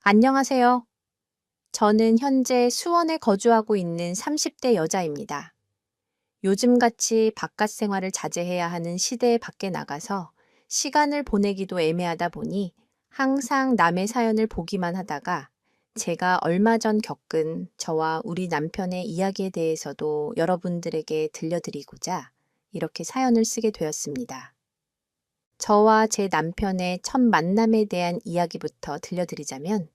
안녕하세요. 저는 현재 수원에 거주하고 있는 30대 여자입니다. 요즘같이 바깥 생활을 자제해야 하는 시대에 밖에 나가서 시간을 보내기도 애매하다 보니 항상 남의 사연을 보기만 하다가 제가 얼마 전 겪은 저와 우리 남편의 이야기에 대해서도 여러분들에게 들려드리고자 이렇게 사연을 쓰게 되었습니다. 저와 제 남편의 첫 만남에 대한 이야기부터 들려드리자면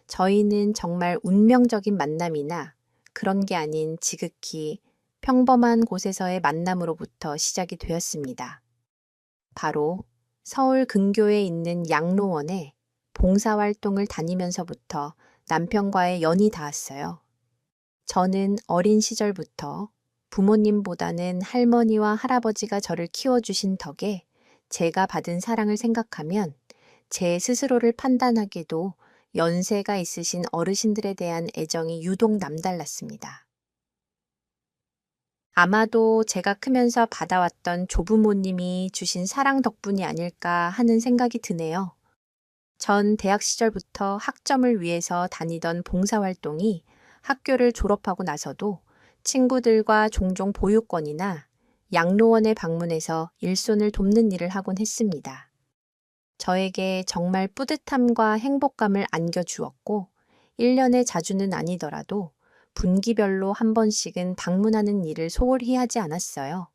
저희는 정말 운명적인 만남이나 그런 게 아닌 지극히 평범한 곳에서의 만남으로부터 시작이 되었습니다. 바로 서울 근교에 있는 양로원에 봉사활동을 다니면서부터 남편과의 연이 닿았어요. 저는 어린 시절부터 부모님보다는 할머니와 할아버지가 저를 키워주신 덕에 제가 받은 사랑을 생각하면 제 스스로를 판단하기도 연세가 있으신 어르신들에 대한 애정이 유독 남달랐습니다. 아마도 제가 크면서 받아왔던 조부모님이 주신 사랑 덕분이 아닐까 하는 생각이 드네요. 전 대학 시절부터 학점을 위해서 다니던 봉사활동이 학교를 졸업하고 나서도 친구들과 종종 보육원이나 양로원에 방문해서 일손을 돕는 일을 하곤 했습니다. 저에게 정말 뿌듯함과 행복감을 안겨주었고, 1년에 자주는 아니더라도 분기별로 한 번씩은 방문하는 일을 소홀히 하지 않았어요.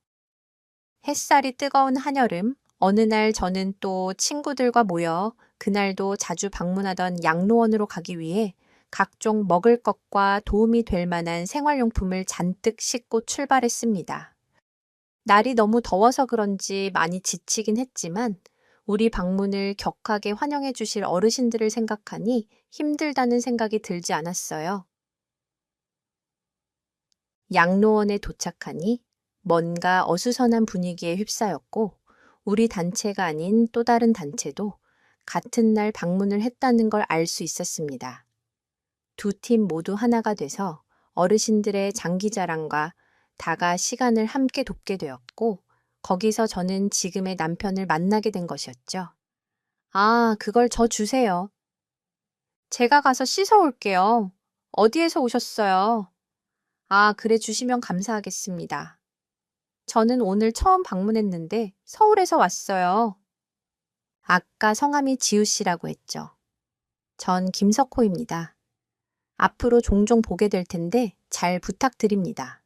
햇살이 뜨거운 한여름, 어느 날 저는 또 친구들과 모여 그날도 자주 방문하던 양로원으로 가기 위해 각종 먹을 것과 도움이 될 만한 생활용품을 잔뜩 싣고 출발했습니다. 날이 너무 더워서 그런지 많이 지치긴 했지만 우리 방문을 격하게 환영해 주실 어르신들을 생각하니 힘들다는 생각이 들지 않았어요. 양로원에 도착하니 뭔가 어수선한 분위기에 휩싸였고 우리 단체가 아닌 또 다른 단체도 같은 날 방문을 했다는 걸 알 수 있었습니다. 두 팀 모두 하나가 돼서 어르신들의 장기 자랑과 다가 시간을 함께 돕게 되었고 거기서 저는 지금의 남편을 만나게 된 것이었죠. 아, 그걸 저 주세요. 제가 가서 씻어 올게요. 어디에서 오셨어요? 아, 그래 주시면 감사하겠습니다. 저는 오늘 처음 방문했는데 서울에서 왔어요. 아까 성함이 지우 씨라고 했죠. 전 김석호입니다. 앞으로 종종 보게 될 텐데 잘 부탁드립니다.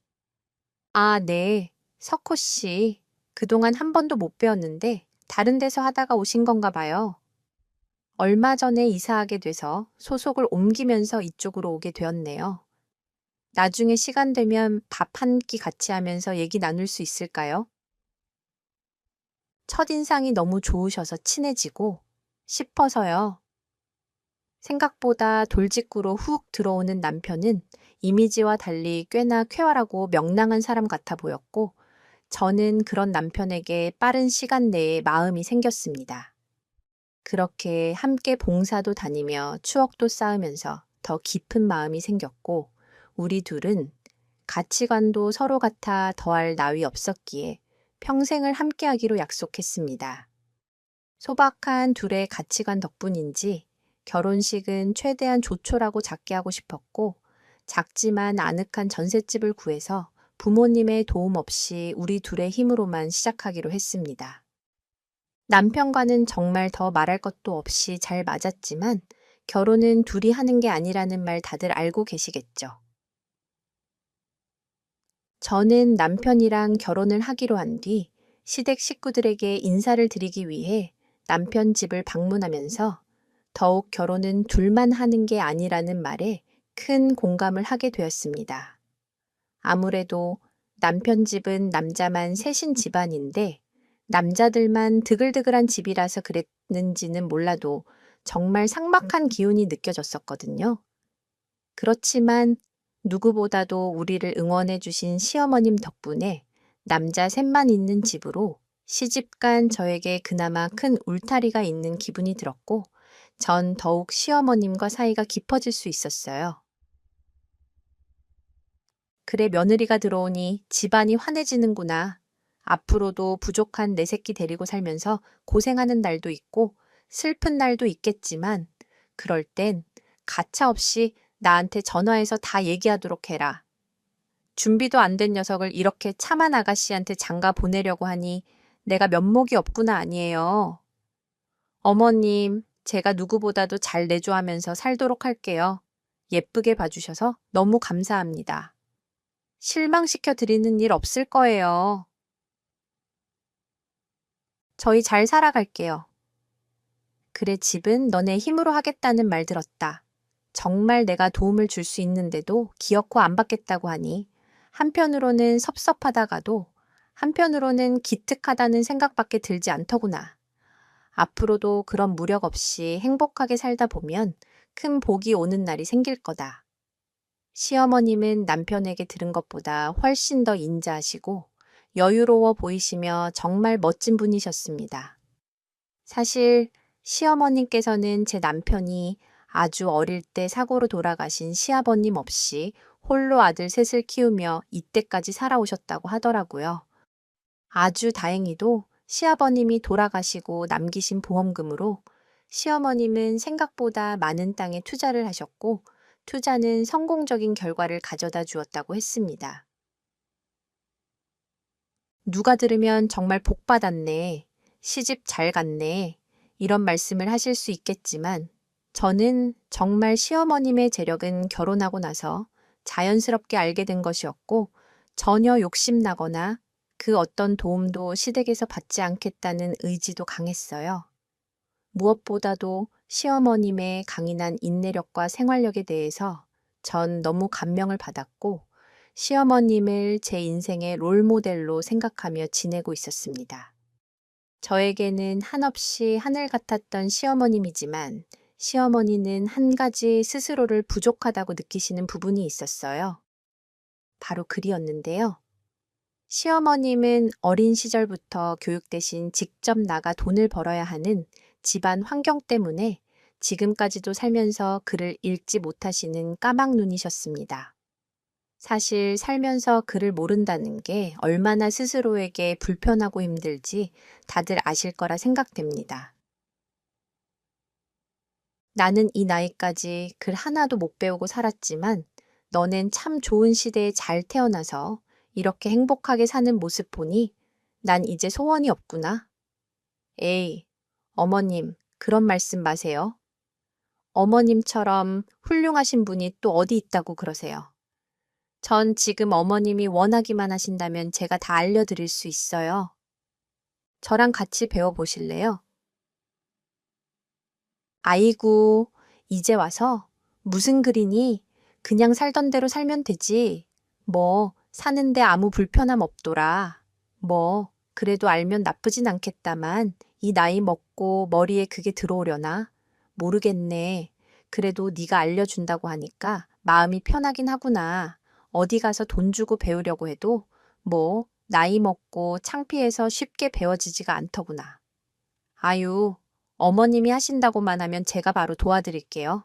아, 네. 석호 씨. 그동안 한 번도 못 뵈었는데 다른 데서 하다가 오신 건가 봐요. 얼마 전에 이사하게 돼서 소속을 옮기면서 이쪽으로 오게 되었네요. 나중에 시간 되면 밥 한 끼 같이 하면서 얘기 나눌 수 있을까요? 첫인상이 너무 좋으셔서 친해지고 싶어서요. 생각보다 돌직구로 훅 들어오는 남편은 이미지와 달리 꽤나 쾌활하고 명랑한 사람 같아 보였고 저는 그런 남편에게 빠른 시간 내에 마음이 생겼습니다. 그렇게 함께 봉사도 다니며 추억도 쌓으면서 더 깊은 마음이 생겼고 우리 둘은 가치관도 서로 같아 더할 나위 없었기에 평생을 함께하기로 약속했습니다. 소박한 둘의 가치관 덕분인지 결혼식은 최대한 조촐하고 작게 하고 싶었고 작지만 아늑한 전셋집을 구해서 부모님의 도움 없이 우리 둘의 힘으로만 시작하기로 했습니다. 남편과는 정말 더 말할 것도 없이 잘 맞았지만 결혼은 둘이 하는 게 아니라는 말 다들 알고 계시겠죠. 저는 남편이랑 결혼을 하기로 한 뒤 시댁 식구들에게 인사를 드리기 위해 남편 집을 방문하면서 더욱 결혼은 둘만 하는 게 아니라는 말에 큰 공감을 하게 되었습니다. 아무래도 남편 집은 남자만 셋인 집안인데 남자들만 드글드글한 집이라서 그랬는지는 몰라도 정말 삭막한 기운이 느껴졌었거든요. 그렇지만 누구보다도 우리를 응원해 주신 시어머님 덕분에 남자 셋만 있는 집으로 시집간 저에게 그나마 큰 울타리가 있는 기분이 들었고 전 더욱 시어머님과 사이가 깊어질 수 있었어요. 그래 며느리가 들어오니 집안이 환해지는구나. 앞으로도 부족한 내 새끼 데리고 살면서 고생하는 날도 있고 슬픈 날도 있겠지만 그럴 땐 가차없이 나한테 전화해서 다 얘기하도록 해라. 준비도 안 된 녀석을 이렇게 참한 아가씨한테 장가 보내려고 하니 내가 면목이 없구나 아니에요. 어머님, 제가 누구보다도 잘 내조하면서 살도록 할게요. 예쁘게 봐주셔서 너무 감사합니다. 실망시켜 드리는 일 없을 거예요. 저희 잘 살아갈게요. 그래, 집은 너네 힘으로 하겠다는 말 들었다. 정말 내가 도움을 줄 수 있는데도 기어코 안 받겠다고 하니 한편으로는 섭섭하다가도 한편으로는 기특하다는 생각밖에 들지 않더구나. 앞으로도 그런 무력 없이 행복하게 살다 보면 큰 복이 오는 날이 생길 거다. 시어머님은 남편에게 들은 것보다 훨씬 더 인자하시고 여유로워 보이시며 정말 멋진 분이셨습니다. 사실 시어머님께서는 제 남편이 아주 어릴 때 사고로 돌아가신 시아버님 없이 홀로 아들 셋을 키우며 이때까지 살아오셨다고 하더라고요. 아주 다행히도 시아버님이 돌아가시고 남기신 보험금으로 시어머님은 생각보다 많은 땅에 투자를 하셨고 투자는 성공적인 결과를 가져다 주었다고 했습니다. 누가 들으면 정말 복 받았네. 시집 잘 갔네. 이런 말씀을 하실 수 있겠지만 저는 정말 시어머님의 재력은 결혼하고 나서 자연스럽게 알게 된 것이었고 전혀 욕심나거나 그 어떤 도움도 시댁에서 받지 않겠다는 의지도 강했어요. 무엇보다도 시어머님의 강인한 인내력과 생활력에 대해서 전 너무 감명을 받았고 시어머님을 제 인생의 롤모델로 생각하며 지내고 있었습니다. 저에게는 한없이 하늘 같았던 시어머님이지만 시어머니는 한 가지 스스로를 부족하다고 느끼시는 부분이 있었어요. 바로 글이었는데요. 시어머님은 어린 시절부터 교육 대신 직접 나가 돈을 벌어야 하는 집안 환경 때문에 지금까지도 살면서 글을 읽지 못하시는 까막눈이셨습니다. 사실 살면서 글을 모른다는 게 얼마나 스스로에게 불편하고 힘들지 다들 아실 거라 생각됩니다. 나는 이 나이까지 글 하나도 못 배우고 살았지만 너넨 참 좋은 시대에 잘 태어나서 이렇게 행복하게 사는 모습 보니 난 이제 소원이 없구나. 에이, 어머님, 그런 말씀 마세요. 어머님처럼 훌륭하신 분이 또 어디 있다고 그러세요. 전 지금 어머님이 원하기만 하신다면 제가 다 알려드릴 수 있어요. 저랑 같이 배워보실래요? 아이고, 이제 와서 무슨 글이니? 그냥 살던 대로 살면 되지. 뭐, 사는데 아무 불편함 없더라. 뭐, 그래도 알면 나쁘진 않겠다만, 이 나이 먹고 머리에 그게 들어오려나? 모르겠네. 그래도 네가 알려준다고 하니까 마음이 편하긴 하구나. 어디 가서 돈 주고 배우려고 해도, 뭐, 나이 먹고 창피해서 쉽게 배워지지가 않더구나. 아유, 어머님이 하신다고만 하면 제가 바로 도와드릴게요.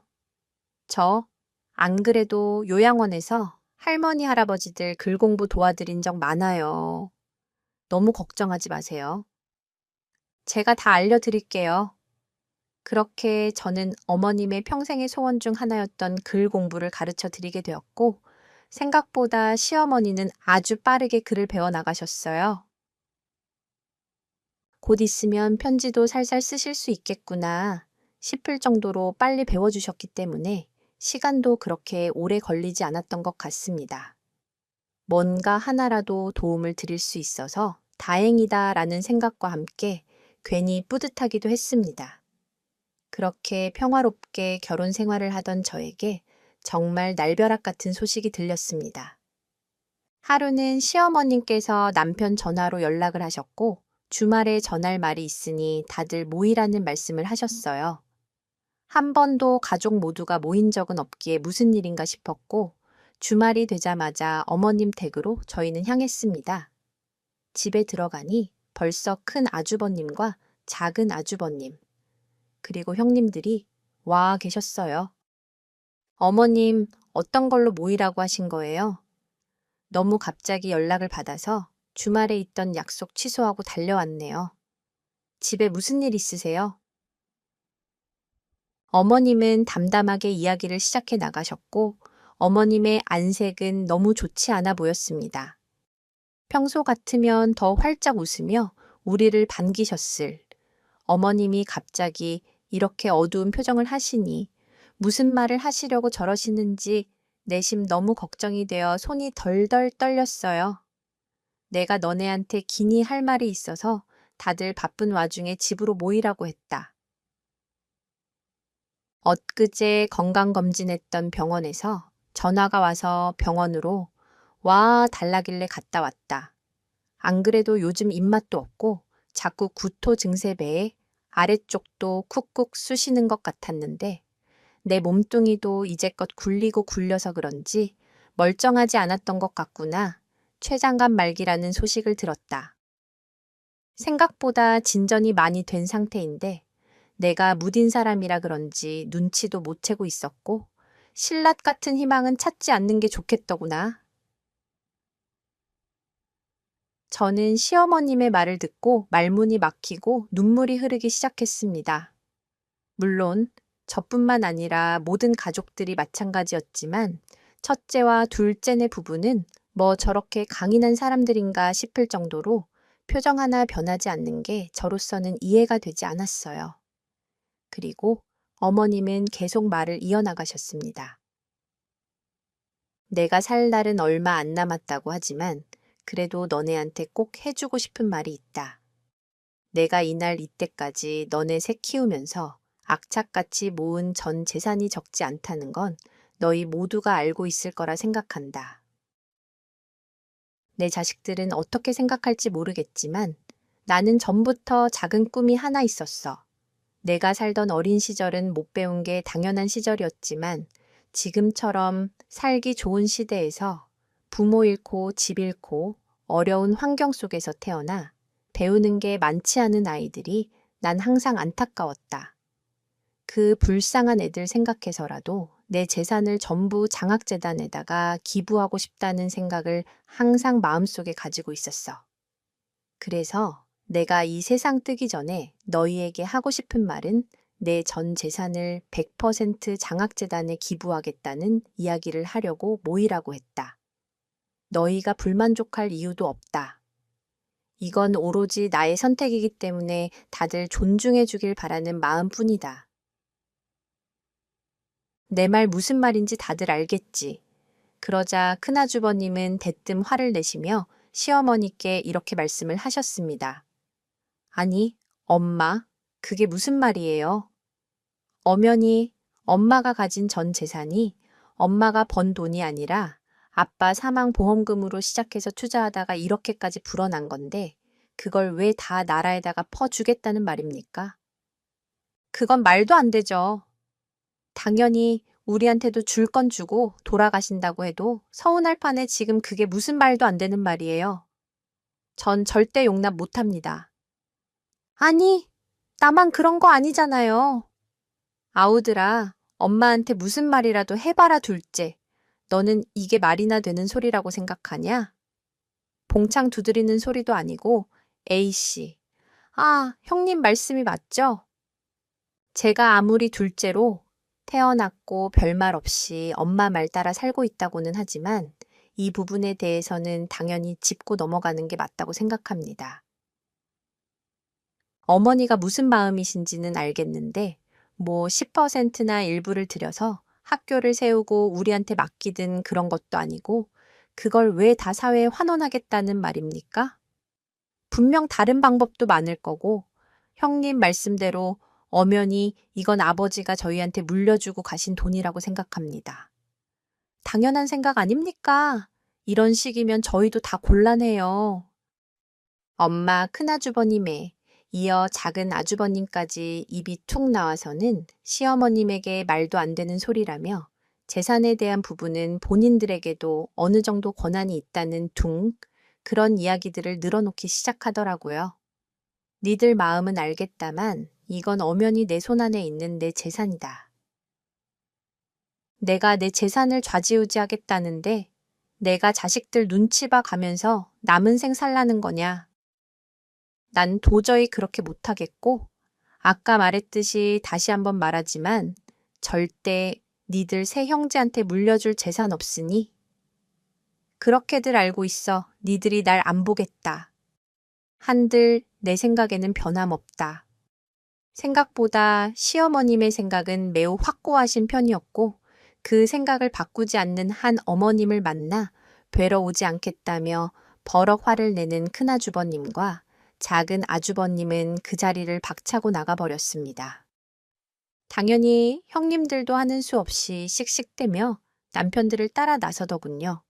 안 그래도 요양원에서 할머니, 할아버지들 글 공부 도와드린 적 많아요. 너무 걱정하지 마세요. 제가 다 알려드릴게요. 그렇게 저는 어머님의 평생의 소원 중 하나였던 글 공부를 가르쳐 드리게 되었고, 생각보다 시어머니는 아주 빠르게 글을 배워 나가셨어요. 곧 있으면 편지도 살살 쓰실 수 있겠구나 싶을 정도로 빨리 배워주셨기 때문에 시간도 그렇게 오래 걸리지 않았던 것 같습니다. 뭔가 하나라도 도움을 드릴 수 있어서 다행이다라는 생각과 함께 괜히 뿌듯하기도 했습니다. 그렇게 평화롭게 결혼 생활을 하던 저에게 정말 날벼락 같은 소식이 들렸습니다. 하루는 시어머님께서 남편 전화로 연락을 하셨고 주말에 전할 말이 있으니 다들 모이라는 말씀을 하셨어요. 한 번도 가족 모두가 모인 적은 없기에 무슨 일인가 싶었고 주말이 되자마자 어머님 댁으로 저희는 향했습니다. 집에 들어가니 벌써 큰 아주버님과 작은 아주버님, 그리고 형님들이 와 계셨어요. 어머님, 어떤 걸로 모이라고 하신 거예요? 너무 갑자기 연락을 받아서 주말에 있던 약속 취소하고 달려왔네요. 집에 무슨 일 있으세요? 어머님은 담담하게 이야기를 시작해 나가셨고 어머님의 안색은 너무 좋지 않아 보였습니다. 평소 같으면 더 활짝 웃으며 우리를 반기셨을 어머님이 갑자기 이렇게 어두운 표정을 하시니 무슨 말을 하시려고 저러시는지 내심 너무 걱정이 되어 손이 덜덜 떨렸어요. 내가 너네한테 기니 할 말이 있어서 다들 바쁜 와중에 집으로 모이라고 했다. 엊그제 건강검진했던 병원에서 전화가 와서 병원으로 와 달라길래 갔다 왔다. 안 그래도 요즘 입맛도 없고 자꾸 구토 증세 배에 아래쪽도 쿡쿡 쑤시는 것 같았는데 내 몸뚱이도 이제껏 굴리고 굴려서 그런지 멀쩡하지 않았던 것 같구나. 췌장암 말기라는 소식을 들었다. 생각보다 진전이 많이 된 상태인데 내가 무딘 사람이라 그런지 눈치도 못 채고 있었고 신랏 같은 희망은 찾지 않는 게 좋겠더구나. 저는 시어머님의 말을 듣고 말문이 막히고 눈물이 흐르기 시작했습니다. 물론 저뿐만 아니라 모든 가족들이 마찬가지였지만 첫째와 둘째네 부부는 뭐 저렇게 강인한 사람들인가 싶을 정도로 표정 하나 변하지 않는 게 저로서는 이해가 되지 않았어요. 그리고 어머님은 계속 말을 이어나가셨습니다. 내가 살 날은 얼마 안 남았다고 하지만 그래도 너네한테 꼭 해주고 싶은 말이 있다. 내가 이날 이때까지 너네 새 키우면서 악착같이 모은 전 재산이 적지 않다는 건 너희 모두가 알고 있을 거라 생각한다. 내 자식들은 어떻게 생각할지 모르겠지만 나는 전부터 작은 꿈이 하나 있었어. 내가 살던 어린 시절은 못 배운 게 당연한 시절이었지만 지금처럼 살기 좋은 시대에서 부모 잃고 집 잃고 어려운 환경 속에서 태어나 배우는 게 많지 않은 아이들이 난 항상 안타까웠다. 그 불쌍한 애들 생각해서라도 내 재산을 전부 장학재단에다가 기부하고 싶다는 생각을 항상 마음속에 가지고 있었어. 그래서 내가 이 세상 뜨기 전에 너희에게 하고 싶은 말은 내 전 재산을 100% 장학재단에 기부하겠다는 이야기를 하려고 모이라고 했다. 너희가 불만족할 이유도 없다. 이건 오로지 나의 선택이기 때문에 다들 존중해 주길 바라는 마음뿐이다. 내 말 무슨 말인지 다들 알겠지. 그러자 큰아주버님은 대뜸 화를 내시며 시어머니께 이렇게 말씀을 하셨습니다. 아니, 엄마, 그게 무슨 말이에요? 엄연히 엄마가 가진 전 재산이 엄마가 번 돈이 아니라 아빠 사망 보험금으로 시작해서 투자하다가 이렇게까지 불어난 건데 그걸 왜 다 나라에다가 퍼주겠다는 말입니까? 그건 말도 안 되죠. 당연히 우리한테도 줄 건 주고 돌아가신다고 해도 서운할 판에 지금 그게 무슨 말도 안 되는 말이에요. 전 절대 용납 못합니다. 아니, 나만 그런 거 아니잖아요. 아우들아, 엄마한테 무슨 말이라도 해봐라 둘째. 너는 이게 말이나 되는 소리라고 생각하냐? 봉창 두드리는 소리도 아니고 A씨. 아, 형님 말씀이 맞죠? 제가 아무리 둘째로 태어났고 별말 없이 엄마 말 따라 살고 있다고는 하지만 이 부분에 대해서는 당연히 짚고 넘어가는 게 맞다고 생각합니다. 어머니가 무슨 마음이신지는 알겠는데 뭐 10%나 일부를 들여서 학교를 세우고 우리한테 맡기든 그런 것도 아니고 그걸 왜 다 사회에 환원하겠다는 말입니까? 분명 다른 방법도 많을 거고 형님 말씀대로 엄연히 이건 아버지가 저희한테 물려주고 가신 돈이라고 생각합니다. 당연한 생각 아닙니까? 이런 식이면 저희도 다 곤란해요. 엄마 큰아주버님에 이어 작은 아주버님까지 입이 툭 나와서는 시어머님에게 말도 안 되는 소리라며 재산에 대한 부분은 본인들에게도 어느 정도 권한이 있다는 그런 이야기들을 늘어놓기 시작하더라고요. 니들 마음은 알겠다만 이건 엄연히 내 손안에 있는 내 재산이다. 내가 내 재산을 좌지우지하겠다는데 내가 자식들 눈치 봐 가면서 남은 생 살라는 거냐. 난 도저히 그렇게 못하겠고 아까 말했듯이 다시 한번 말하지만 절대 니들 세 형제한테 물려줄 재산 없으니 그렇게들 알고 있어. 니들이 날 안 보겠다. 한들 내 생각에는 변함없다. 생각보다 시어머님의 생각은 매우 확고하신 편이었고 그 생각을 바꾸지 않는 한 어머님을 만나 뵈러 오지 않겠다며 버럭 화를 내는 큰아주버님과 작은 아주버님은 그 자리를 박차고 나가버렸습니다. 당연히 형님들도 하는 수 없이 씩씩대며 남편들을 따라 나서더군요.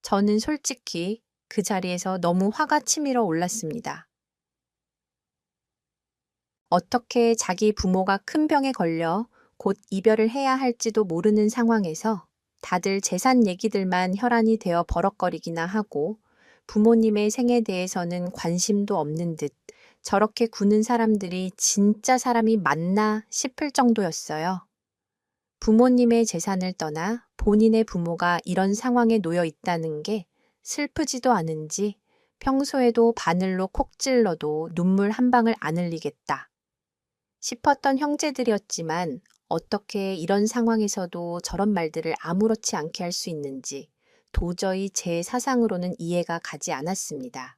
저는 솔직히 그 자리에서 너무 화가 치밀어 올랐습니다. 어떻게 자기 부모가 큰 병에 걸려 곧 이별을 해야 할지도 모르는 상황에서 다들 재산 얘기들만 혈안이 되어 버럭거리기나 하고 부모님의 생에 대해서는 관심도 없는 듯 저렇게 구는 사람들이 진짜 사람이 맞나 싶을 정도였어요. 부모님의 재산을 떠나 본인의 부모가 이런 상황에 놓여 있다는 게 슬프지도 않은지 평소에도 바늘로 콕 찔러도 눈물 한 방울 안 흘리겠다 싶었던 형제들이었지만 어떻게 이런 상황에서도 저런 말들을 아무렇지 않게 할 수 있는지 도저히 제 사상으로는 이해가 가지 않았습니다.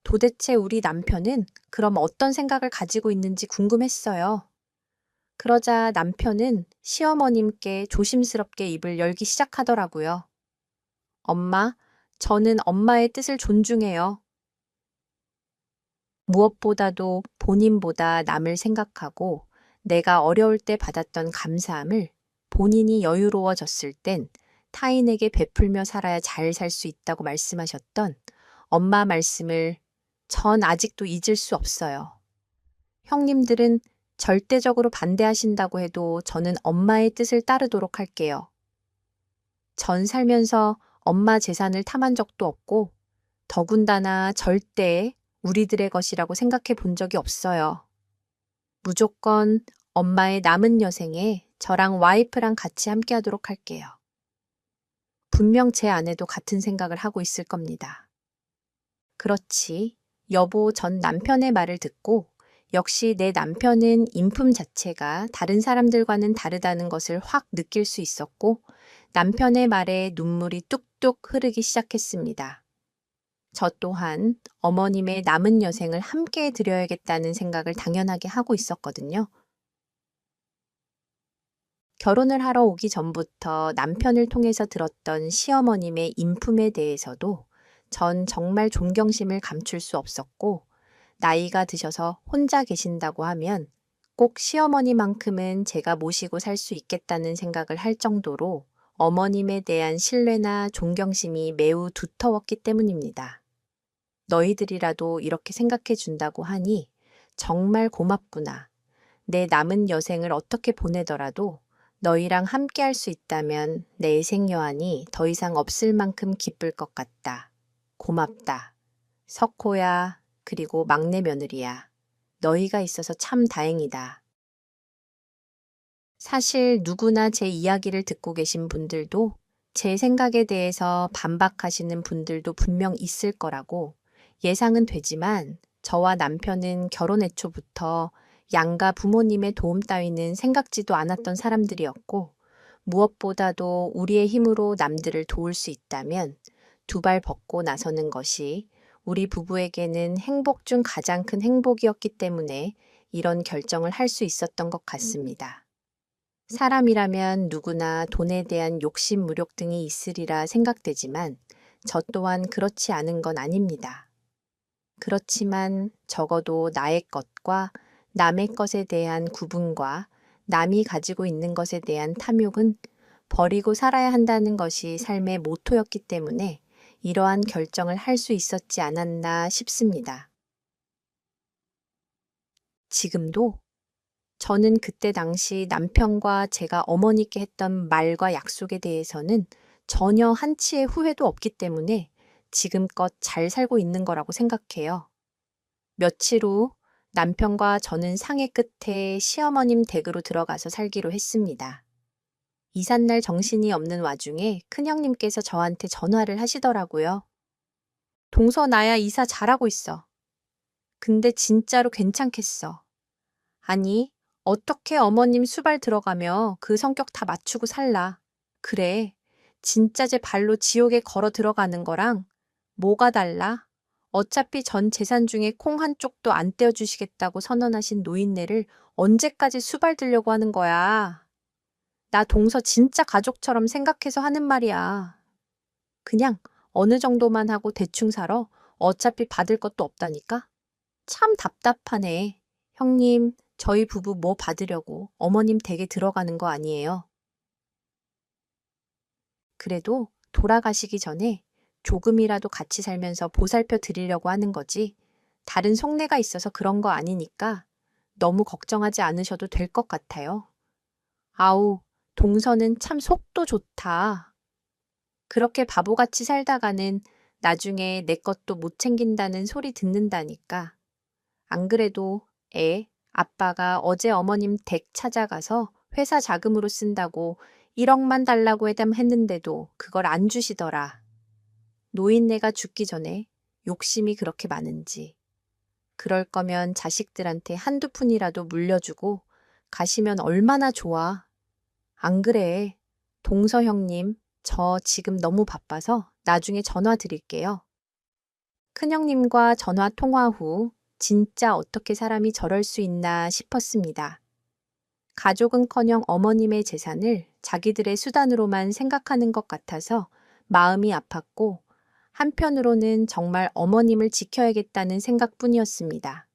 도대체 우리 남편은 그럼 어떤 생각을 가지고 있는지 궁금했어요. 그러자 남편은 시어머님께 조심스럽게 입을 열기 시작하더라고요. 엄마, 저는 엄마의 뜻을 존중해요. 무엇보다도 본인보다 남을 생각하고 내가 어려울 때 받았던 감사함을 본인이 여유로워졌을 땐 타인에게 베풀며 살아야 잘 살 수 있다고 말씀하셨던 엄마 말씀을 전 아직도 잊을 수 없어요. 형님들은 절대적으로 반대하신다고 해도 저는 엄마의 뜻을 따르도록 할게요. 전 살면서 엄마 재산을 탐한 적도 없고 더군다나 절대 우리들의 것이라고 생각해 본 적이 없어요. 무조건 엄마의 남은 여생에 저랑 와이프랑 같이 함께 하도록 할게요. 분명 제 아내도 같은 생각을 하고 있을 겁니다. 그렇지. 여보 전 남편의 말을 듣고 역시 내 남편은 인품 자체가 다른 사람들과는 다르다는 것을 확 느낄 수 있었고 남편의 말에 눈물이 뚝뚝 흐르기 시작했습니다. 저 또한 어머님의 남은 여생을 함께 드려야겠다는 생각을 당연하게 하고 있었거든요. 결혼을 하러 오기 전부터 남편을 통해서 들었던 시어머님의 인품에 대해서도 전 정말 존경심을 감출 수 없었고 나이가 드셔서 혼자 계신다고 하면 꼭 시어머니만큼은 제가 모시고 살 수 있겠다는 생각을 할 정도로 어머님에 대한 신뢰나 존경심이 매우 두터웠기 때문입니다. 너희들이라도 이렇게 생각해 준다고 하니 정말 고맙구나. 내 남은 여생을 어떻게 보내더라도 너희랑 함께 할 수 있다면 내 생여한이 더 이상 없을 만큼 기쁠 것 같다. 고맙다. 석호야, 그리고 막내 며느리야. 너희가 있어서 참 다행이다. 사실 누구나 제 이야기를 듣고 계신 분들도 제 생각에 대해서 반박하시는 분들도 분명 있을 거라고 예상은 되지만 저와 남편은 결혼 애초부터 양가 부모님의 도움 따위는 생각지도 않았던 사람들이었고 무엇보다도 우리의 힘으로 남들을 도울 수 있다면 두 발 벗고 나서는 것이 우리 부부에게는 행복 중 가장 큰 행복이었기 때문에 이런 결정을 할 수 있었던 것 같습니다. 사람이라면 누구나 돈에 대한 욕심, 무력 등이 있으리라 생각되지만 저 또한 그렇지 않은 건 아닙니다. 그렇지만 적어도 나의 것과 남의 것에 대한 구분과 남이 가지고 있는 것에 대한 탐욕은 버리고 살아야 한다는 것이 삶의 모토였기 때문에 이러한 결정을 할 수 있었지 않았나 싶습니다. 지금도 저는 그때 당시 남편과 제가 어머니께 했던 말과 약속에 대해서는 전혀 한치의 후회도 없기 때문에 지금껏 잘 살고 있는 거라고 생각해요. 며칠 후 남편과 저는 상해 끝에 시어머님 댁으로 들어가서 살기로 했습니다. 이삿날 정신이 없는 와중에 큰형님께서 저한테 전화를 하시더라고요. 동서 나야 이사 잘하고 있어. 근데 진짜로 괜찮겠어. 아니, 어떻게 어머님 수발 들어가며 그 성격 다 맞추고 살라. 그래, 진짜 제 발로 지옥에 걸어 들어가는 거랑 뭐가 달라? 어차피 전 재산 중에 콩 한 쪽도 안 떼어주시겠다고 선언하신 노인네를 언제까지 수발 들려고 하는 거야. 나 동서 진짜 가족처럼 생각해서 하는 말이야. 그냥 어느 정도만 하고 대충 살아. 어차피 받을 것도 없다니까? 참 답답하네. 형님, 저희 부부 뭐 받으려고 어머님 댁에 들어가는 거 아니에요. 그래도 돌아가시기 전에 조금이라도 같이 살면서 보살펴 드리려고 하는 거지. 다른 속내가 있어서 그런 거 아니니까 너무 걱정하지 않으셔도 될 것 같아요. 아우, 동서는 참 속도 좋다. 그렇게 바보같이 살다가는 나중에 내 것도 못 챙긴다는 소리 듣는다니까. 안 그래도 아빠가 어제 어머님 댁 찾아가서 회사 자금으로 쓴다고 1억만 달라고 했는데도 그걸 안 주시더라. 노인네가 죽기 전에 욕심이 그렇게 많은지. 그럴 거면 자식들한테 한두 푼이라도 물려주고 가시면 얼마나 좋아. 안 그래. 동서 형님, 저 지금 너무 바빠서 나중에 전화 드릴게요. 큰형님과 전화 통화 후 진짜 어떻게 사람이 저럴 수 있나 싶었습니다. 가족은커녕 어머님의 재산을 자기들의 수단으로만 생각하는 것 같아서 마음이 아팠고 한편으로는 정말 어머님을 지켜야겠다는 생각뿐이었습니다.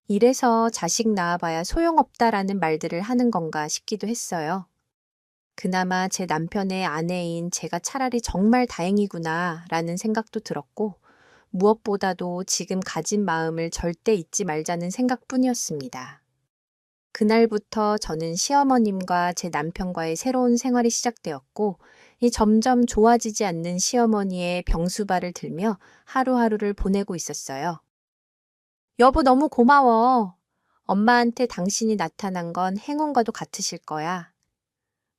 이래서 자식 낳아봐야 소용없다라는 말들을 하는 건가 싶기도 했어요. 그나마 제 남편의 아내인 제가 차라리 정말 다행이구나 라는 생각도 들었고 무엇보다도 지금 가진 마음을 절대 잊지 말자는 생각뿐이었습니다. 그날부터 저는 시어머님과 제 남편과의 새로운 생활이 시작되었고 이 점점 좋아지지 않는 시어머니의 병수발을 들며 하루하루를 보내고 있었어요. 여보 너무 고마워. 엄마한테 당신이 나타난 건 행운과도 같으실 거야.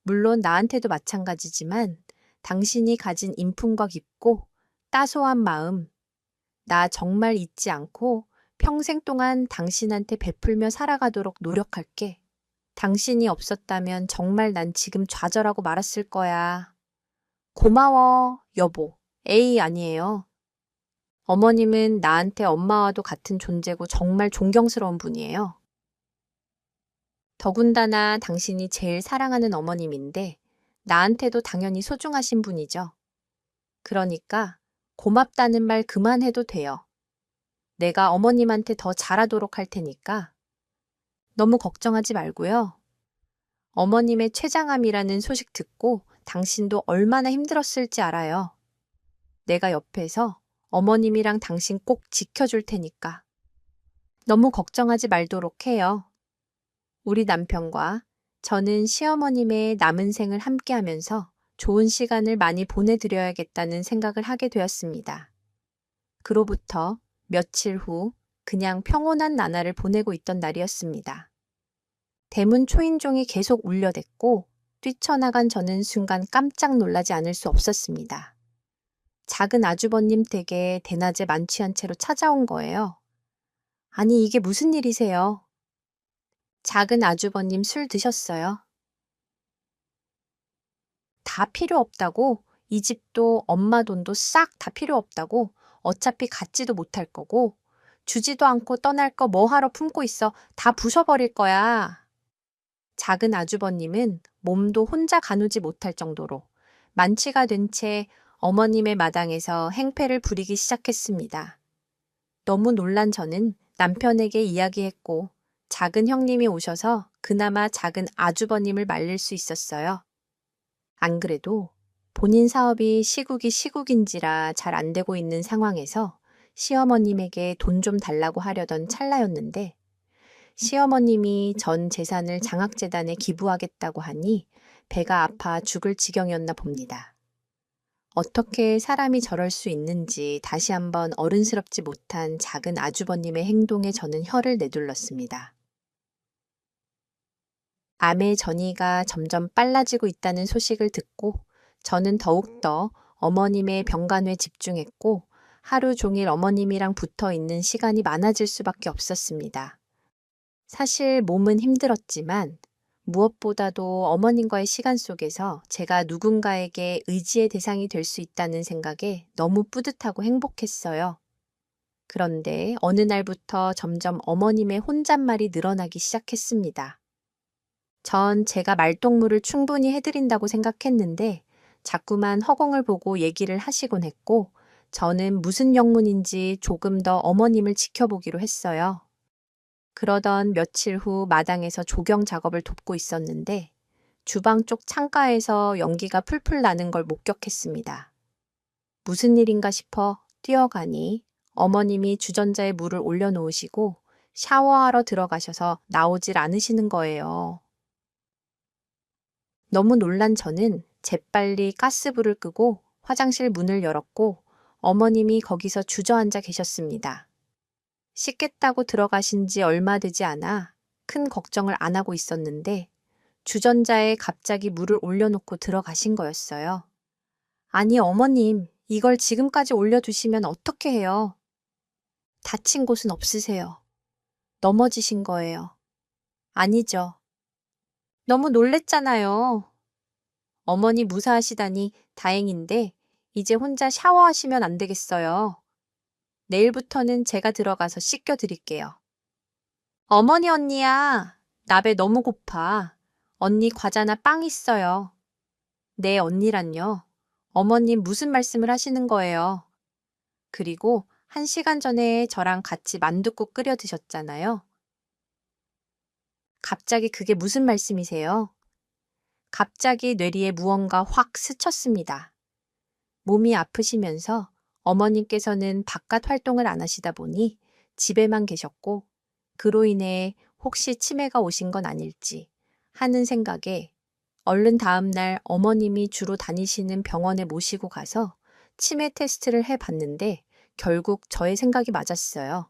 물론 나한테도 마찬가지지만 당신이 가진 인품과 깊고 따소한 마음, 나 정말 잊지 않고 평생 동안 당신한테 베풀며 살아가도록 노력할게. 당신이 없었다면 정말 난 지금 좌절하고 말았을 거야. 고마워, 여보. 에이, 아니에요. 어머님은 나한테 엄마와도 같은 존재고 정말 존경스러운 분이에요. 더군다나 당신이 제일 사랑하는 어머님인데 나한테도 당연히 소중하신 분이죠. 그러니까 고맙다는 말 그만해도 돼요. 내가 어머님한테 더 잘하도록 할 테니까 너무 걱정하지 말고요. 어머님의 췌장암이라는 소식 듣고 당신도 얼마나 힘들었을지 알아요. 내가 옆에서 어머님이랑 당신 꼭 지켜줄 테니까. 너무 걱정하지 말도록 해요. 우리 남편과 저는 시어머님의 남은 생을 함께하면서 좋은 시간을 많이 보내드려야겠다는 생각을 하게 되었습니다. 그로부터 며칠 후 그냥 평온한 나날을 보내고 있던 날이었습니다. 대문 초인종이 계속 울려댔고 뛰쳐나간 저는 순간 깜짝 놀라지 않을 수 없었습니다. 작은 아주버님 댁에 대낮에 만취한 채로 찾아온 거예요. 아니 이게 무슨 일이세요? 작은 아주버님 술 드셨어요? 다 필요 없다고? 이 집도 엄마 돈도 싹 다 필요 없다고? 어차피 갖지도 못할 거고 주지도 않고 떠날 거 뭐하러 품고 있어? 다 부숴버릴 거야. 작은 아주버님은 몸도 혼자 가누지 못할 정도로 만취가 된 채 어머님의 마당에서 행패를 부리기 시작했습니다. 너무 놀란 저는 남편에게 이야기했고 작은 형님이 오셔서 그나마 작은 아주버님을 말릴 수 있었어요. 안 그래도 본인 사업이 시국인지라 잘 안 되고 있는 상황에서 시어머님에게 돈 좀 달라고 하려던 찰나였는데 시어머님이 전 재산을 장학재단에 기부하겠다고 하니 배가 아파 죽을 지경이었나 봅니다. 어떻게 사람이 저럴 수 있는지 다시 한번 어른스럽지 못한 작은 아주버님의 행동에 저는 혀를 내둘렀습니다. 암의 전이가 점점 빨라지고 있다는 소식을 듣고 저는 더욱더 어머님의 병간호에 집중했고 하루 종일 어머님이랑 붙어 있는 시간이 많아질 수밖에 없었습니다. 사실 몸은 힘들었지만 무엇보다도 어머님과의 시간 속에서 제가 누군가에게 의지의 대상이 될 수 있다는 생각에 너무 뿌듯하고 행복했어요. 그런데 어느 날부터 점점 어머님의 혼잣말이 늘어나기 시작했습니다. 전 제가 말동무를 충분히 해드린다고 생각했는데 자꾸만 허공을 보고 얘기를 하시곤 했고 저는 무슨 영문인지 조금 더 어머님을 지켜보기로 했어요. 그러던 며칠 후 마당에서 조경 작업을 돕고 있었는데 주방 쪽 창가에서 연기가 풀풀 나는 걸 목격했습니다. 무슨 일인가 싶어 뛰어가니 어머님이 주전자에 물을 올려놓으시고 샤워하러 들어가셔서 나오질 않으시는 거예요. 너무 놀란 저는 재빨리 가스불을 끄고 화장실 문을 열었고 어머님이 거기서 주저앉아 계셨습니다. 씻겠다고 들어가신 지 얼마 되지 않아 큰 걱정을 안 하고 있었는데 주전자에 갑자기 물을 올려놓고 들어가신 거였어요. 아니 어머님, 이걸 지금까지 올려두시면 어떻게 해요? 다친 곳은 없으세요. 넘어지신 거예요. 아니죠. 너무 놀랬잖아요. 어머니 무사하시다니 다행인데 이제 혼자 샤워하시면 안 되겠어요. 내일부터는 제가 들어가서 씻겨드릴게요. 어머니 언니야, 나 배 너무 고파. 언니 과자나 빵 있어요. 네, 언니란요. 어머님 무슨 말씀을 하시는 거예요? 그리고 1시간 전에 저랑 같이 만둣국 끓여 드셨잖아요. 갑자기 그게 무슨 말씀이세요? 갑자기 뇌리에 무언가 확 스쳤습니다. 몸이 아프시면서 어머님께서는 바깥 활동을 안 하시다 보니 집에만 계셨고 그로 인해 혹시 치매가 오신 건 아닐지 하는 생각에 얼른 다음날 어머님이 주로 다니시는 병원에 모시고 가서 치매 테스트를 해봤는데 결국 저의 생각이 맞았어요.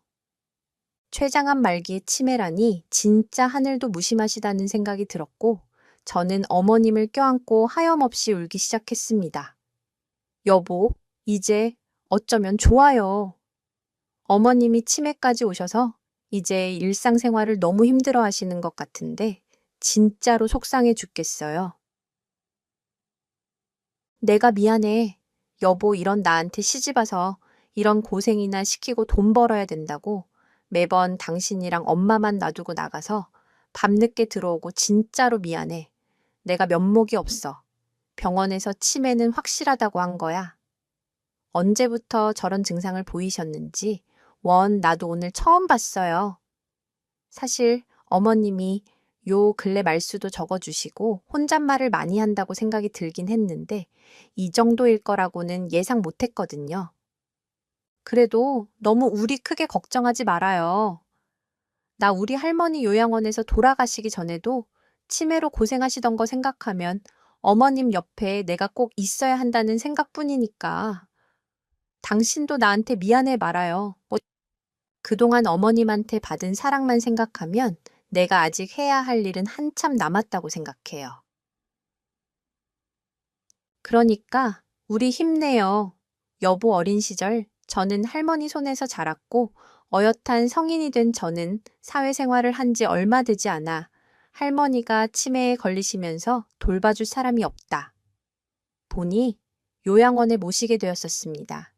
췌장암 말기의 치매라니 진짜 하늘도 무심하시다는 생각이 들었고 저는 어머님을 껴안고 하염없이 울기 시작했습니다. 여보, 이제 어쩌면 좋아요. 어머님이 치매까지 오셔서 이제 일상생활을 너무 힘들어 하시는 것 같은데 진짜로 속상해 죽겠어요. 내가 미안해. 여보 이런 나한테 시집와서 이런 고생이나 시키고 돈 벌어야 된다고 매번 당신이랑 엄마만 놔두고 나가서 밤늦게 들어오고 진짜로 미안해. 내가 면목이 없어. 병원에서 치매는 확실하다고 한 거야. 언제부터 저런 증상을 보이셨는지 나도 오늘 처음 봤어요. 사실 어머님이 요 근래 말수도 적어주시고 혼잣말을 많이 한다고 생각이 들긴 했는데 이 정도일 거라고는 예상 못했거든요. 그래도 너무 우리 크게 걱정하지 말아요. 나 우리 할머니 요양원에서 돌아가시기 전에도 치매로 고생하시던 거 생각하면 어머님 옆에 내가 꼭 있어야 한다는 생각뿐이니까. 당신도 나한테 미안해 말아요. 그동안 어머님한테 받은 사랑만 생각하면 내가 아직 해야 할 일은 한참 남았다고 생각해요. 그러니까 우리 힘내요. 여보 어린 시절 저는 할머니 손에서 자랐고 어엿한 성인이 된 저는 사회생활을 한 지 얼마 되지 않아 할머니가 치매에 걸리시면서 돌봐줄 사람이 없다. 보니 요양원에 모시게 되었었습니다.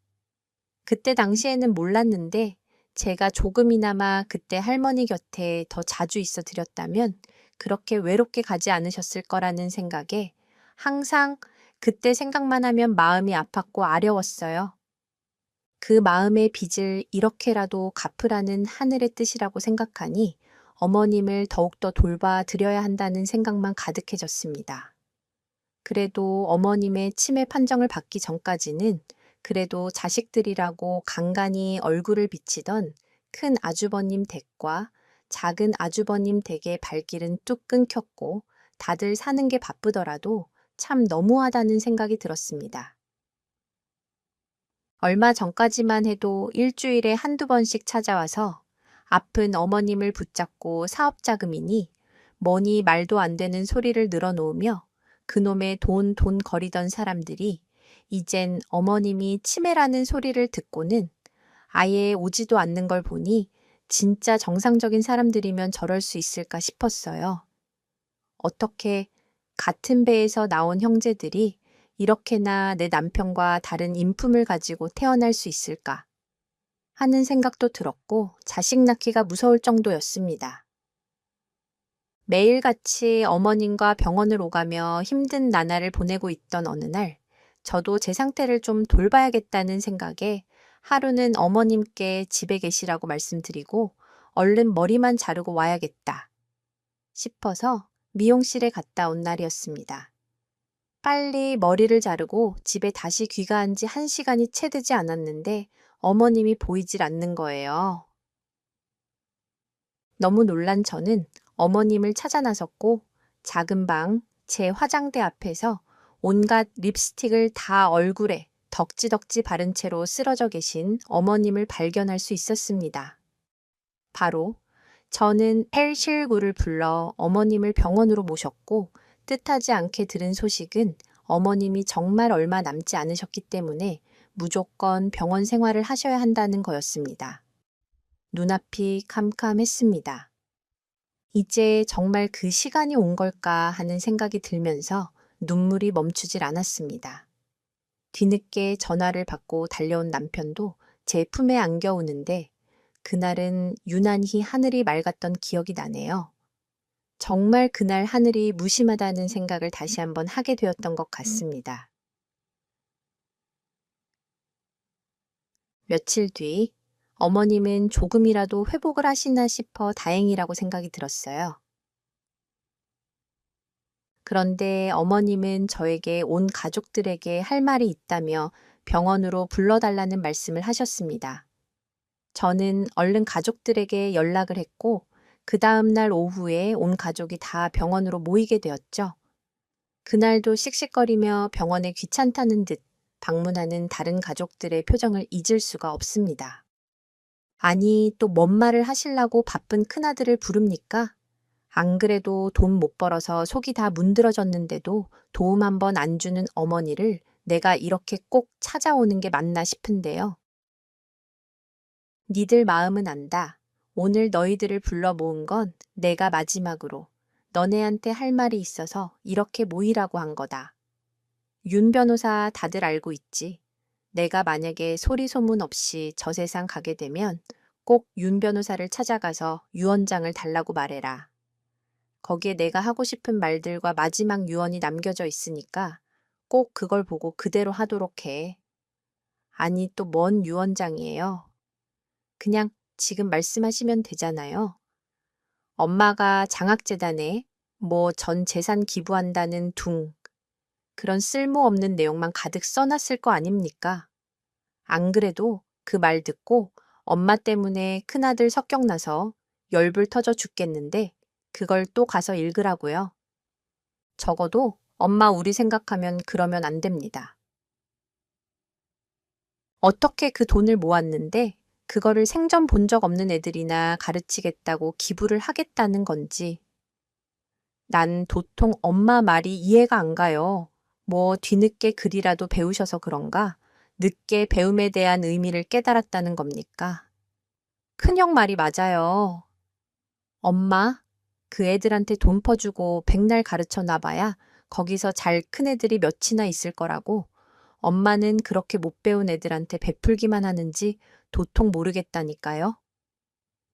그때 당시에는 몰랐는데 제가 조금이나마 그때 할머니 곁에 더 자주 있어 드렸다면 그렇게 외롭게 가지 않으셨을 거라는 생각에 항상 그때 생각만 하면 마음이 아팠고 아려웠어요. 그 마음의 빚을 이렇게라도 갚으라는 하늘의 뜻이라고 생각하니 어머님을 더욱더 돌봐 드려야 한다는 생각만 가득해졌습니다. 그래도 어머님의 치매 판정을 받기 전까지는 그래도 자식들이라고 간간히 얼굴을 비치던 큰 아주버님 댁과 작은 아주버님 댁의 발길은 뚝 끊겼고 다들 사는 게 바쁘더라도 참 너무하다는 생각이 들었습니다. 얼마 전까지만 해도 일주일에 한두 번씩 찾아와서 아픈 어머님을 붙잡고 사업자금이니 뭐니 말도 안 되는 소리를 늘어놓으며 그놈의 돈 거리던 사람들이 이젠 어머님이 치매라는 소리를 듣고는 아예 오지도 않는 걸 보니 진짜 정상적인 사람들이면 저럴 수 있을까 싶었어요. 어떻게 같은 배에서 나온 형제들이 이렇게나 내 남편과 다른 인품을 가지고 태어날 수 있을까 하는 생각도 들었고 자식 낳기가 무서울 정도였습니다. 매일같이 어머님과 병원을 오가며 힘든 나날을 보내고 있던 어느 날, 저도 제 상태를 좀 돌봐야겠다는 생각에 하루는 어머님께 집에 계시라고 말씀드리고 얼른 머리만 자르고 와야겠다 싶어서 미용실에 갔다 온 날이었습니다. 빨리 머리를 자르고 집에 다시 귀가한 지 1시간이 채 되지 않았는데 어머님이 보이질 않는 거예요. 너무 놀란 저는 어머님을 찾아 나섰고 작은 방, 제 화장대 앞에서 온갖 립스틱을 다 얼굴에 덕지덕지 바른 채로 쓰러져 계신 어머님을 발견할 수 있었습니다. 바로 저는 헬실구를 불러 어머님을 병원으로 모셨고 뜻하지 않게 들은 소식은 어머님이 정말 얼마 남지 않으셨기 때문에 무조건 병원 생활을 하셔야 한다는 거였습니다. 눈앞이 캄캄했습니다. 이제 정말 그 시간이 온 걸까 하는 생각이 들면서 눈물이 멈추질 않았습니다. 뒤늦게 전화를 받고 달려온 남편도 제 품에 안겨 우는데 그날은 유난히 하늘이 맑았던 기억이 나네요. 정말 그날 하늘이 무심하다는 생각을 다시 한번 하게 되었던 것 같습니다. 며칠 뒤 어머님은 조금이라도 회복을 하시나 싶어 다행이라고 생각이 들었어요. 그런데 어머님은 저에게 온 가족들에게 할 말이 있다며 병원으로 불러달라는 말씀을 하셨습니다. 저는 얼른 가족들에게 연락을 했고 그 다음 날 오후에 온 가족이 다 병원으로 모이게 되었죠. 그날도 씩씩거리며 병원에 귀찮다는 듯 방문하는 다른 가족들의 표정을 잊을 수가 없습니다. 아니, 또 뭔 말을 하시려고 바쁜 큰아들을 부릅니까? 안 그래도 돈 못 벌어서 속이 다 문드러졌는데도 도움 한번 안 주는 어머니를 내가 이렇게 꼭 찾아오는 게 맞나 싶은데요. 니들 마음은 안다. 오늘 너희들을 불러 모은 건 내가 마지막으로 너네한테 할 말이 있어서 이렇게 모이라고 한 거다. 윤 변호사 다들 알고 있지. 내가 만약에 소리 소문 없이 저 세상 가게 되면 꼭 윤 변호사를 찾아가서 유언장을 달라고 말해라. 거기에 내가 하고 싶은 말들과 마지막 유언이 남겨져 있으니까 꼭 그걸 보고 그대로 하도록 해. 아니, 또 뭔 유언장이에요? 그냥 지금 말씀하시면 되잖아요. 엄마가 장학재단에 뭐 전 재산 기부한다는 그런 쓸모없는 내용만 가득 써놨을 거 아닙니까? 안 그래도 그 말 듣고 엄마 때문에 큰아들 석경나서 열불 터져 죽겠는데 그걸 또 가서 읽으라고요. 적어도 엄마 우리 생각하면 그러면 안 됩니다. 어떻게 그 돈을 모았는데 그거를 생전 본 적 없는 애들이나 가르치겠다고 기부를 하겠다는 건지. 난 도통 엄마 말이 이해가 안 가요. 뭐 뒤늦게 글이라도 배우셔서 그런가? 늦게 배움에 대한 의미를 깨달았다는 겁니까? 큰형 말이 맞아요. 엄마, 그 애들한테 돈 퍼주고 백날 가르쳐 놔봐야 거기서 잘 큰 애들이 몇이나 있을 거라고. 엄마는 그렇게 못 배운 애들한테 베풀기만 하는지 도통 모르겠다니까요.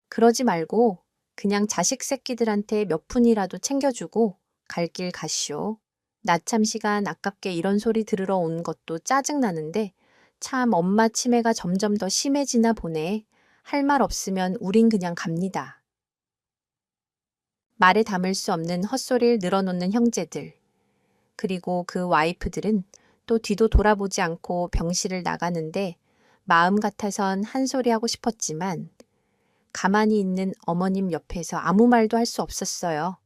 그러지 말고 그냥 자식 새끼들한테 몇 푼이라도 챙겨주고 갈 길 가시오. 낮잠 시간 아깝게 이런 소리 들으러 온 것도 짜증나는데 참 엄마 치매가 점점 더 심해지나 보네. 할 말 없으면 우린 그냥 갑니다. 말에 담을 수 없는 헛소리를 늘어놓는 형제들. 그리고 그 와이프들은 또 뒤도 돌아보지 않고 병실을 나가는데 마음 같아선 한 소리 하고 싶었지만 가만히 있는 어머님 옆에서 아무 말도 할 수 없었어요.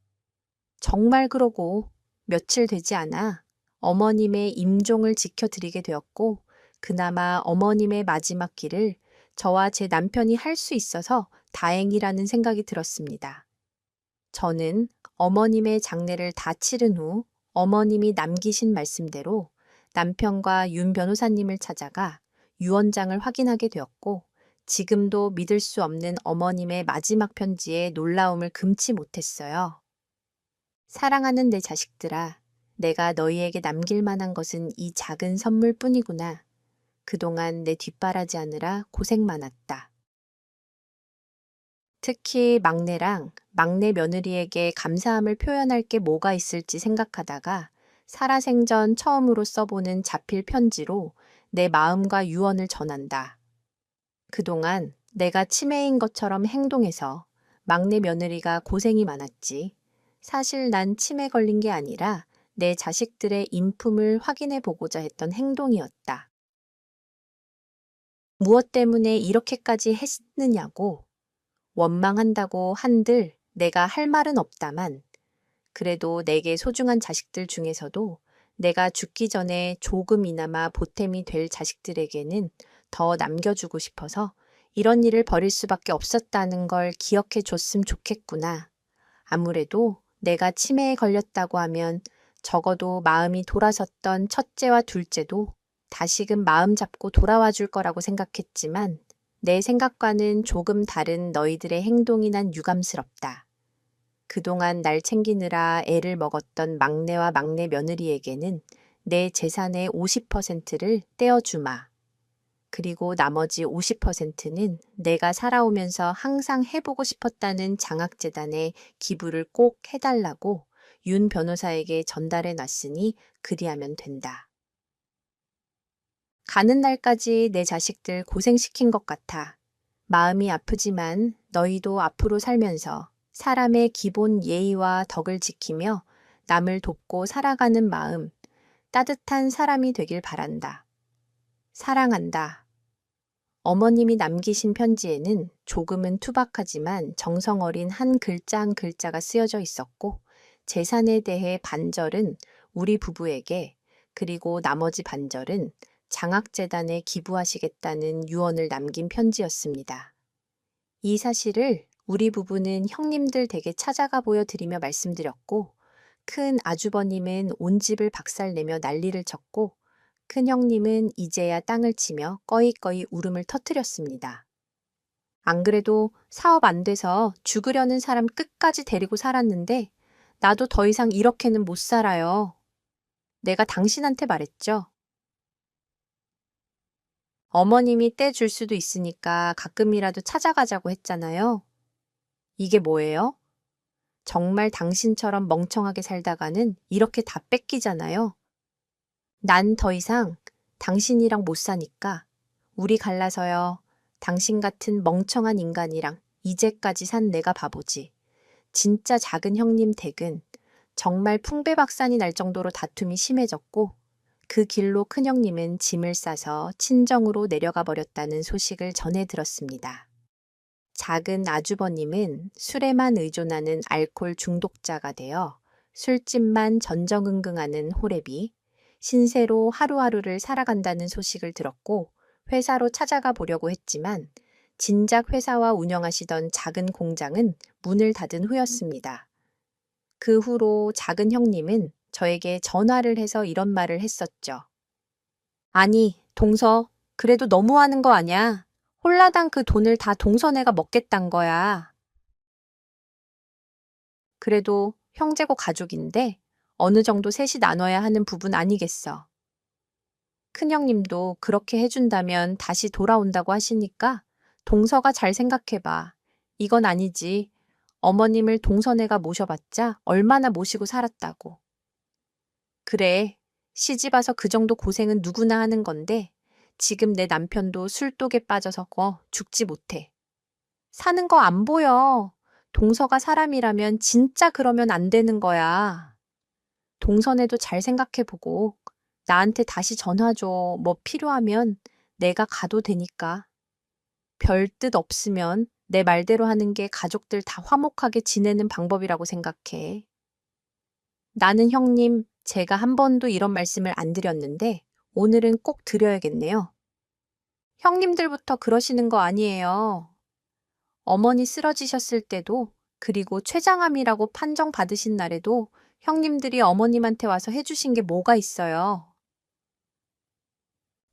정말 그러고 며칠 되지 않아 어머님의 임종을 지켜드리게 되었고 그나마 어머님의 마지막 길을 저와 제 남편이 할 수 있어서 다행이라는 생각이 들었습니다. 저는 어머님의 장례를 다 치른 후 어머님이 남기신 말씀대로 남편과 윤 변호사님을 찾아가 유언장을 확인하게 되었고 지금도 믿을 수 없는 어머님의 마지막 편지에 놀라움을 금치 못했어요. 사랑하는 내 자식들아, 내가 너희에게 남길 만한 것은 이 작은 선물뿐이구나. 그동안 내 뒷바라지하느라 고생 많았다. 특히 막내랑 막내 며느리에게 감사함을 표현할 게 뭐가 있을지 생각하다가 살아생전 처음으로 써보는 자필 편지로 내 마음과 유언을 전한다. 그동안 내가 치매인 것처럼 행동해서 막내 며느리가 고생이 많았지. 사실 난 치매 걸린 게 아니라 내 자식들의 인품을 확인해 보고자 했던 행동이었다. 무엇 때문에 이렇게까지 했느냐고 원망한다고 한들 내가 할 말은 없다만 그래도 내게 소중한 자식들 중에서도 내가 죽기 전에 조금이나마 보탬이 될 자식들에게는 더 남겨주고 싶어서 이런 일을 벌일 수밖에 없었다는 걸 기억해 줬으면 좋겠구나. 아무래도 내가 치매에 걸렸다고 하면 적어도 마음이 돌아섰던 첫째와 둘째도 다시금 마음 잡고 돌아와 줄 거라고 생각했지만 내 생각과는 조금 다른 너희들의 행동이 난 유감스럽다. 그동안 날 챙기느라 애를 먹었던 막내와 막내 며느리에게는 내 재산의 50%를 떼어주마. 그리고 나머지 50%는 내가 살아오면서 항상 해보고 싶었다는 장학재단에 기부를 꼭 해달라고 윤 변호사에게 전달해 놨으니 그리하면 된다. 가는 날까지 내 자식들 고생시킨 것 같아. 마음이 아프지만 너희도 앞으로 살면서 사람의 기본 예의와 덕을 지키며 남을 돕고 살아가는 마음, 따뜻한 사람이 되길 바란다. 사랑한다. 어머님이 남기신 편지에는 조금은 투박하지만 정성 어린 한 글자 한 글자가 쓰여져 있었고 재산에 대해 반절은 우리 부부에게 그리고 나머지 반절은 장학재단에 기부하시겠다는 유언을 남긴 편지였습니다. 이 사실을 우리 부부는 형님들 댁에 찾아가 보여드리며 말씀드렸고 큰 아주버님은 온 집을 박살내며 난리를 쳤고 큰 형님은 이제야 땅을 치며 꺼이꺼이 울음을 터뜨렸습니다. 안 그래도 사업 안 돼서 죽으려는 사람 끝까지 데리고 살았는데 나도 더 이상 이렇게는 못 살아요. 내가 당신한테 말했죠. 어머님이 떼줄 수도 있으니까 가끔이라도 찾아가자고 했잖아요. 이게 뭐예요? 정말 당신처럼 멍청하게 살다가는 이렇게 다 뺏기잖아요. 난 더 이상 당신이랑 못 사니까 우리 갈라서요. 당신 같은 멍청한 인간이랑 이제까지 산 내가 바보지. 진짜 작은 형님 댁은 정말 풍배박산이 날 정도로 다툼이 심해졌고 그 길로 큰형님은 짐을 싸서 친정으로 내려가 버렸다는 소식을 전해 들었습니다. 작은 아주버님은 술에만 의존하는 알코올 중독자가 되어 술집만 전전긍긍하는 호랩이 신세로 하루하루를 살아간다는 소식을 들었고 회사로 찾아가 보려고 했지만 진작 회사와 운영하시던 작은 공장은 문을 닫은 후였습니다. 그 후로 작은 형님은 저에게 전화를 해서 이런 말을 했었죠. 아니, 동서, 그래도 너무하는 거 아냐? 홀라당 그 돈을 다 동서네가 먹겠단 거야. 그래도 형제고 가족인데 어느 정도 셋이 나눠야 하는 부분 아니겠어. 큰형님도 그렇게 해준다면 다시 돌아온다고 하시니까 동서가 잘 생각해봐. 이건 아니지. 어머님을 동서네가 모셔봤자 얼마나 모시고 살았다고. 그래, 시집 와서 그 정도 고생은 누구나 하는 건데 지금 내 남편도 술독에 빠져서 죽지 못해. 사는 거 안 보여. 동서가 사람이라면 진짜 그러면 안 되는 거야. 동선에도 잘 생각해보고 나한테 다시 전화 줘. 뭐 필요하면 내가 가도 되니까. 별 뜻 없으면 내 말대로 하는 게 가족들 다 화목하게 지내는 방법이라고 생각해. 나는 형님, 제가 한 번도 이런 말씀을 안 드렸는데 오늘은 꼭 드려야겠네요. 형님들부터 그러시는 거 아니에요. 어머니 쓰러지셨을 때도 그리고 췌장암이라고 판정받으신 날에도 형님들이 어머님한테 와서 해주신 게 뭐가 있어요.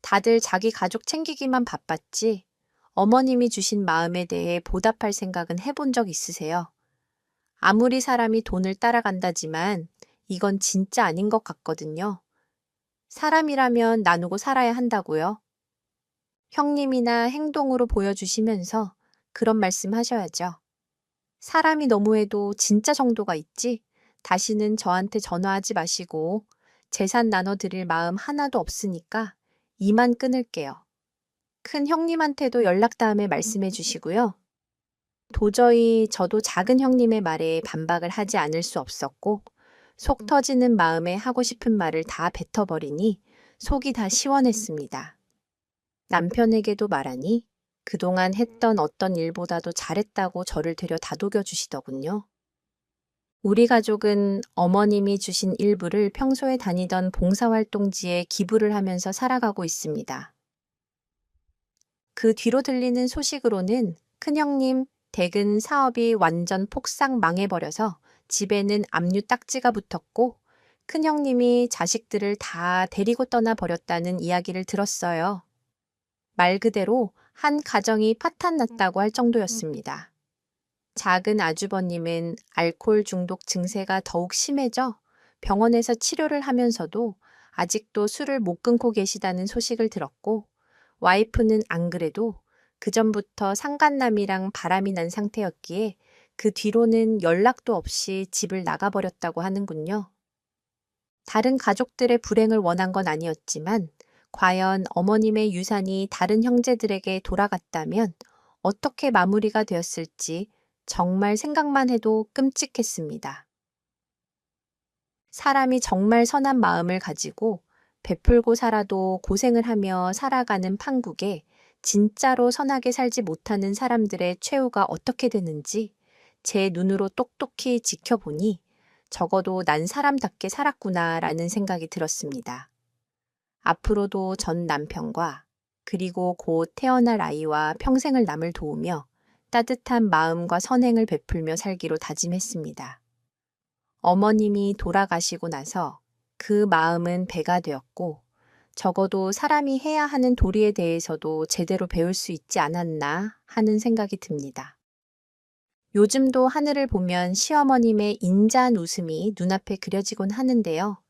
다들 자기 가족 챙기기만 바빴지 어머님이 주신 마음에 대해 보답할 생각은 해본 적 있으세요? 아무리 사람이 돈을 따라간다지만 이건 진짜 아닌 것 같거든요. 사람이라면 나누고 살아야 한다고요. 형님이나 행동으로 보여주시면서 그런 말씀 하셔야죠. 사람이 너무해도 진짜 정도가 있지. 다시는 저한테 전화하지 마시고 재산 나눠드릴 마음 하나도 없으니까 이만 끊을게요. 큰 형님한테도 연락 다음에 말씀해 주시고요. 도저히 저도 작은 형님의 말에 반박을 하지 않을 수 없었고 속 터지는 마음에 하고 싶은 말을 다 뱉어버리니 속이 다 시원했습니다. 남편에게도 말하니 그동안 했던 어떤 일보다도 잘했다고 저를 되려 다독여 주시더군요. 우리 가족은 어머님이 주신 일부를 평소에 다니던 봉사활동지에 기부를 하면서 살아가고 있습니다. 그 뒤로 들리는 소식으로는 큰형님 댁은 사업이 완전 폭삭 망해버려서 집에는 압류 딱지가 붙었고 큰형님이 자식들을 다 데리고 떠나버렸다는 이야기를 들었어요. 말 그대로 한 가정이 파탄났다고 할 정도였습니다. 작은 아주버님은 알코올 중독 증세가 더욱 심해져 병원에서 치료를 하면서도 아직도 술을 못 끊고 계시다는 소식을 들었고 와이프는 안 그래도 그전부터 상간남이랑 바람이 난 상태였기에 그 뒤로는 연락도 없이 집을 나가버렸다고 하는군요. 다른 가족들의 불행을 원한 건 아니었지만 과연 어머님의 유산이 다른 형제들에게 돌아갔다면 어떻게 마무리가 되었을지 정말 생각만 해도 끔찍했습니다. 사람이 정말 선한 마음을 가지고 베풀고 살아도 고생을 하며 살아가는 판국에 진짜로 선하게 살지 못하는 사람들의 최후가 어떻게 되는지 제 눈으로 똑똑히 지켜보니 적어도 난 사람답게 살았구나라는 생각이 들었습니다. 앞으로도 전 남편과 그리고 곧 태어날 아이와 평생을 남을 도우며 따뜻한 마음과 선행을 베풀며 살기로 다짐했습니다. 어머님이 돌아가시고 나서 그 마음은 배가 되었고 적어도 사람이 해야 하는 도리에 대해서도 제대로 배울 수 있지 않았나 하는 생각이 듭니다. 요즘도 하늘을 보면 시어머님의 인자한 웃음이 눈앞에 그려지곤 하는데요.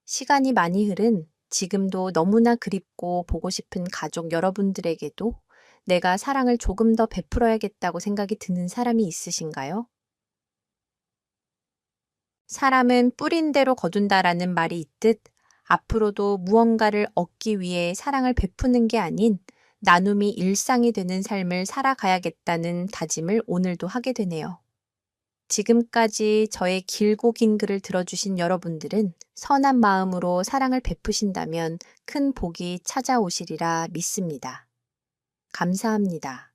시간이 많이 흐른 지금도 너무나 그립고 보고 싶은 가족 여러분들에게도 내가 사랑을 조금 더 베풀어야겠다고 생각이 드는 사람이 있으신가요? 사람은 뿌린 대로 거둔다라는 말이 있듯 앞으로도 무언가를 얻기 위해 사랑을 베푸는 게 아닌 나눔이 일상이 되는 삶을 살아가야겠다는 다짐을 오늘도 하게 되네요. 지금까지 저의 길고 긴 글을 들어주신 여러분들은 선한 마음으로 사랑을 베푸신다면 큰 복이 찾아오시리라 믿습니다. 감사합니다.